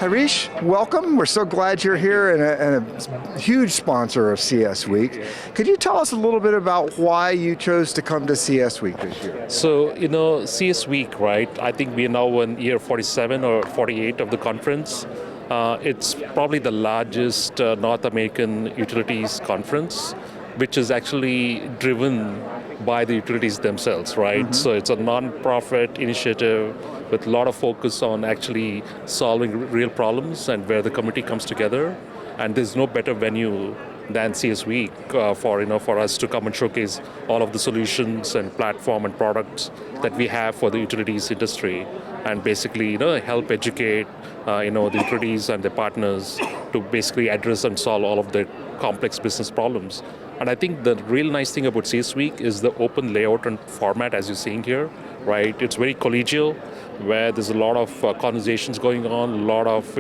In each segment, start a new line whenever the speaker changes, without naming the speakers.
Harish, welcome. We're so glad you're here and a huge sponsor of CS Week. Could you tell us a little bit about why you chose to come to CS Week this year?
So, CS Week, right? I think we are now in year 47 or 48 of the conference. It's probably the largest North American utilities conference, which is actually driven by the utilities themselves, right? Mm-hmm. So it's a non-profit initiative with a lot of focus on actually solving real problems and where the community comes together. And there's no better venue than CS Week for us to come and showcase all of the solutions and platform and products that we have for the utilities industry, and basically help educate the utilities and their partners to basically address and solve all of their complex business problems. And I think the real nice thing about CS Week is the open layout and format, as you're seeing here, right? It's very collegial, where there's a lot of conversations going on, a lot of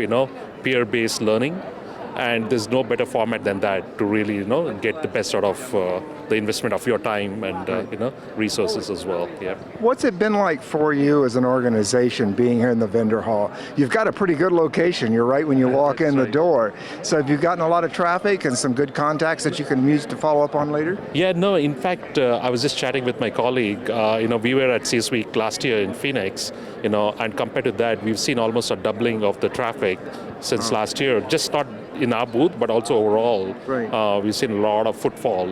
peer-based learning. And there's no better format than that to really, get the best out of the investment of your time and, resources as well. Yeah.
What's it been like for you as an organization being here in the vendor hall? You've got a pretty good location. You're right when you walk in the door. So have you gotten a lot of traffic and some good contacts that you can use to follow up on later?
Yeah, no, in fact, I was just chatting with my colleague. We were at CS Week last year in Phoenix, and compared to that, we've seen almost a doubling of the traffic since last year, just not in our booth, but also overall. Right. We've seen a lot of footfall,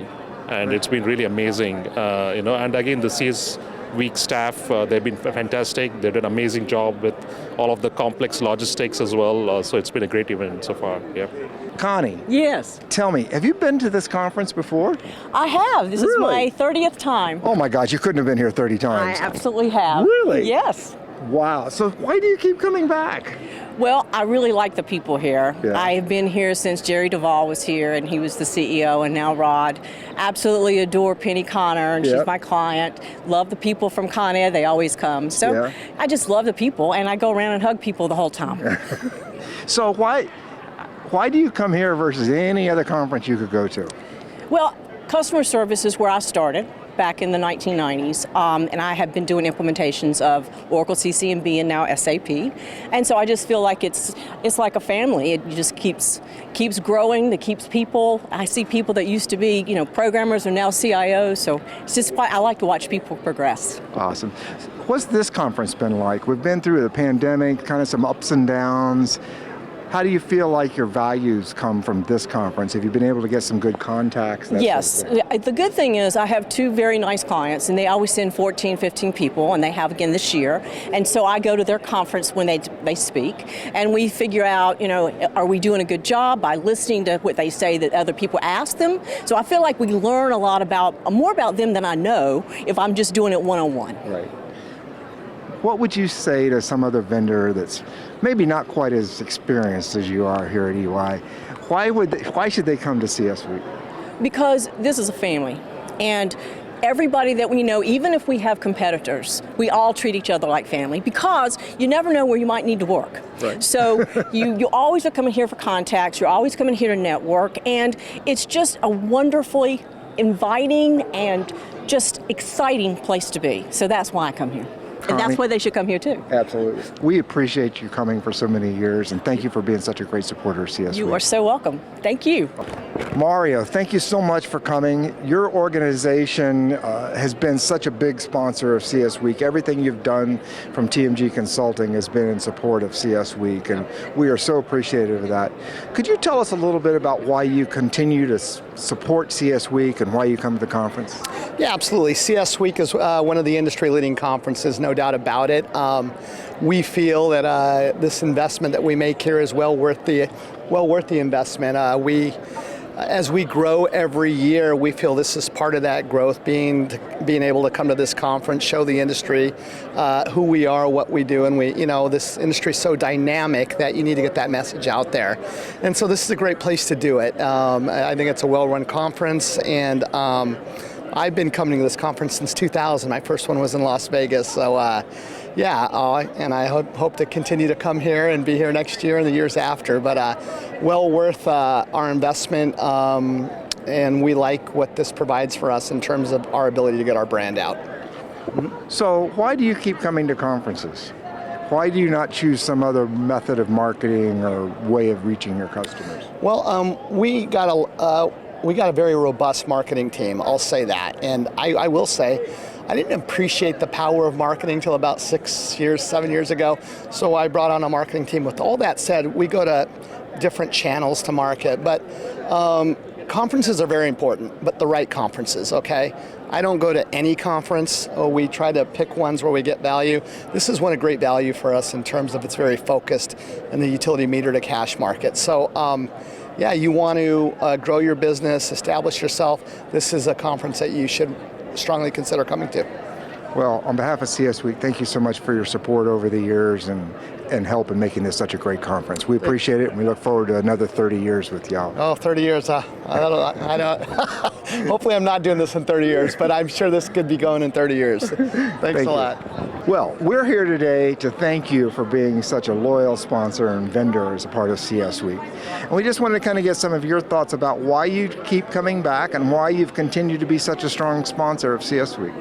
and it's been really amazing. And again, the CS Week staff, they've been fantastic. They did an amazing job with all of the complex logistics as well. So it's been a great event so far. Yeah.
Connie.
Yes.
Tell me, have you been to this conference before?
I have. This is my 30th time.
Oh my gosh, you couldn't have been here 30 times.
I absolutely have.
Really?
Yes.
Wow. So why do you keep coming back?
Well, I really like the people here.
Yeah.
I've been here since Jerry Duvall was here, and he was the CEO, and now Rod. Absolutely adore Penny Connor, and she's my client. Love the people from Con Ed. They always come. So I just love the people, and I go around and hug people the whole time.
So why do you come here versus any other conference you could go to?
Well, customer service is where I started back in the 1990s, and I have been doing implementations of Oracle CC&B and now SAP, and so I just feel like it's like a family. It just keeps growing. It keeps people. I see people that used to be programmers are now CIOs, so it's just I like to watch people progress.
Awesome. What's this conference been like? We've been through the pandemic, kind of some ups and downs. How do you feel like your values come from this conference? Have you been able to get some good contacts?
Yes. The good thing is I have two very nice clients, and they always send 14, 15 people, and they have again this year. And so I go to their conference when they speak, and we figure out, are we doing a good job by listening to what they say that other people ask them? So I feel like we learn a lot more about them than I know if I'm just doing it one-on-one.
Right. What would you say to some other vendor that's maybe not quite as experienced as you are here at EY? Why should they come to CS Week?
Because this is a family, and everybody that we know, even if we have competitors, we all treat each other like family, because you never know where you might need to work.
Right.
So you always are coming here for contacts, you're always coming here to network, and it's just a wonderfully inviting and just exciting place to be. So that's why I come here. And that's why they should come here too.
Absolutely. We appreciate you coming for so many years, and thank you for being such a great supporter of CS Week.
You are so welcome. Thank you.
Mario, thank you so much for coming. Your organization has been such a big sponsor of CS Week. Everything you've done from TMG Consulting has been in support of CS Week, and we are so appreciative of that. Could you tell us a little bit about why you continue to support CS Week and why you come to the conference?
Yeah, absolutely. CS Week is one of the industry-leading conferences, no doubt about it. We feel that this investment that we make here is well worth the investment. As we grow every year, we feel this is part of that growth, being able to come to this conference, show the industry who we are, what we do, and this industry is so dynamic that you need to get that message out there. And so this is a great place to do it. I think it's a well-run conference, and I've been coming to this conference since 2000. My first one was in Las Vegas, so and I hope to continue to come here and be here next year and the years after, but well worth our investment, and we like what this provides for us in terms of our ability to get our brand out.
So why do you keep coming to conferences? Why do you not choose some other method of marketing or way of reaching your customers?
Well, we got a very robust marketing team, I'll say that. And I will say, I didn't appreciate the power of marketing till about 7 years ago, so I brought on a marketing team. With all that said, we go to different channels to market, but conferences are very important, but the right conferences, okay? I don't go to any conference. We try to pick ones where we get value. This is one of great value for us in terms of it's very focused in the utility meter to cash market. So yeah, you want to grow your business, establish yourself. This is a conference that you should strongly consider coming to.
Well, on behalf of CS Week, thank you so much for your support over the years and help in making this such a great conference. We appreciate it, and we look forward to another 30 years with y'all.
Oh, 30 years. I don't, hopefully I'm not doing this in 30 years, but I'm sure this could be going in 30 years. Thanks a lot.
Well, we're here today to thank you for being such a loyal sponsor and vendor as a part of CS Week. And we just wanted to kind of get some of your thoughts about why you keep coming back and why you've continued to be such a strong sponsor of CS Week.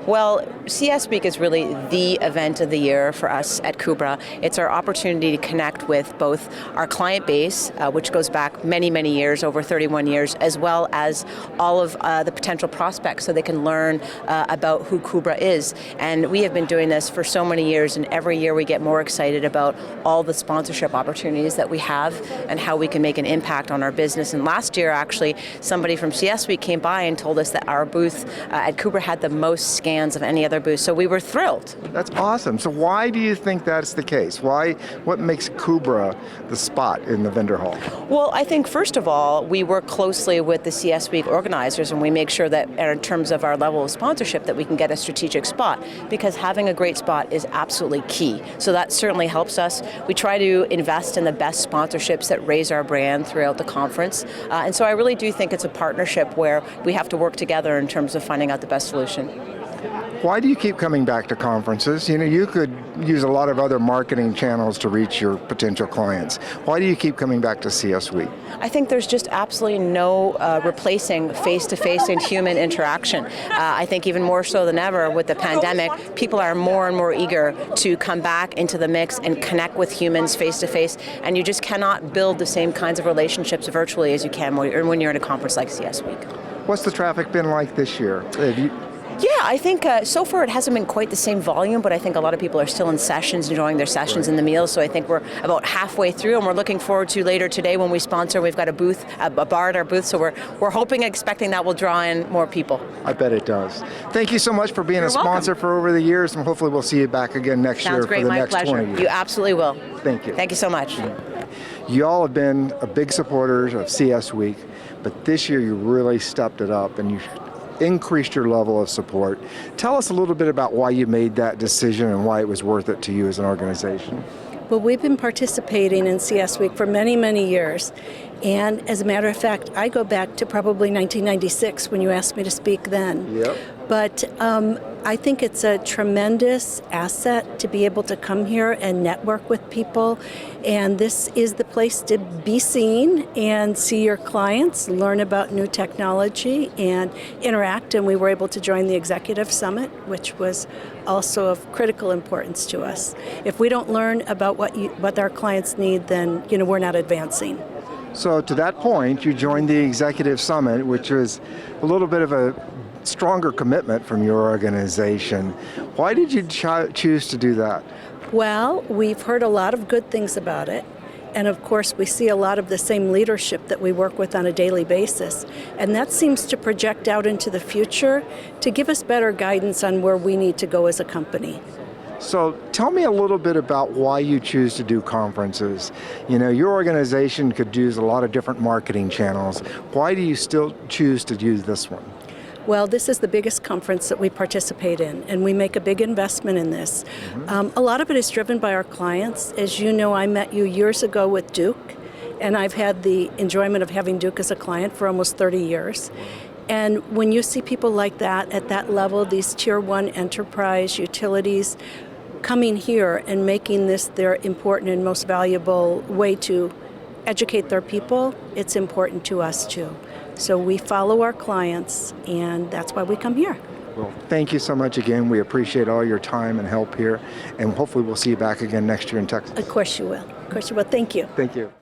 Well, CS Week is really the event of the year for us at Kubra. It's our opportunity to connect with both our client base, which goes back many, many years, over 31 years, as well as all of the potential prospects so they can learn about who Kubra is. And we have been doing this for so many years, and every year we get more excited about all the sponsorship opportunities that we have and how we can make an impact on our business. And last year, actually, somebody from CS Week came by and told us that our booth at Kubra had the most scans of any other booth, so we were thrilled.
That's awesome. So why do you think that's the case? What makes Kubra the spot in the vendor hall?
Well, I think first of all, we work closely with the CS Week organizers, and we make sure that in terms of our level of sponsorship that we can get a strategic spot, because having a great spot is absolutely key. So that certainly helps us. We try to invest in the best sponsorships that raise our brand throughout the conference. And so I really do think it's a partnership where we have to work together in terms of finding out the best solution.
Why do you keep coming back to conferences? You know, you could use a lot of other marketing channels to reach your potential clients. Why do you keep coming back to CS Week?
I think there's just absolutely no replacing face-to-face and human interaction. I think even more so than ever with the pandemic, people are more and more eager to come back into the mix and connect with humans face-to-face, and you just cannot build the same kinds of relationships virtually as you can when you're at a conference like CS Week.
What's the traffic been like this year?
Yeah, I think so far it hasn't been quite the same volume, but I think a lot of people are still in sessions, enjoying their sessions in the meals. So I think we're about halfway through, and we're looking forward to later today when we sponsor. We've got a booth, a bar at our booth, so we're hoping and expecting that will draw in more people.
I bet it does. Thank you so much for being a sponsor for over the years, and hopefully we'll see you back again next year for the next 20 years.
You absolutely will.
Thank you.
Thank you so much.
You all have been a big supporters of CS Week, but this year you really stepped it up and you increased your level of support. Tell us a little bit about why you made that decision and why it was worth it to you as an organization.
Well, we've been participating in CS Week for many, many years. And as a matter of fact, I go back to probably 1996 when you asked me to speak then.
Yep.
But I think it's a tremendous asset to be able to come here and network with people. And this is the place to be seen and see your clients, learn about new technology, and interact. And we were able to join the Executive Summit, which was also of critical importance to us. If we don't learn about what our clients need, then we're not advancing.
So to that point, you joined the Executive Summit, which was a little bit of a stronger commitment from your organization. Why did you choose to do that?
Well, we've heard a lot of good things about it. And of course, we see a lot of the same leadership that we work with on a daily basis. And that seems to project out into the future to give us better guidance on where we need to go as a company.
So tell me a little bit about why you choose to do conferences. Your organization could use a lot of different marketing channels. Why do you still choose to use this one?
Well, this is the biggest conference that we participate in, and we make a big investment in this. A lot of it is driven by our clients. As you know, I met you years ago with Duke, and I've had the enjoyment of having Duke as a client for almost 30 years. And when you see people like that, at that level, these tier 1 enterprise utilities, coming here and making this their important and most valuable way to educate their people, it's important to us too. So we follow our clients, and that's why we come here.
Well, thank you so much again. We appreciate all your time and help here, and hopefully we'll see you back again next year in Texas.
Of course you will. Of course you will. Thank you.
Thank you.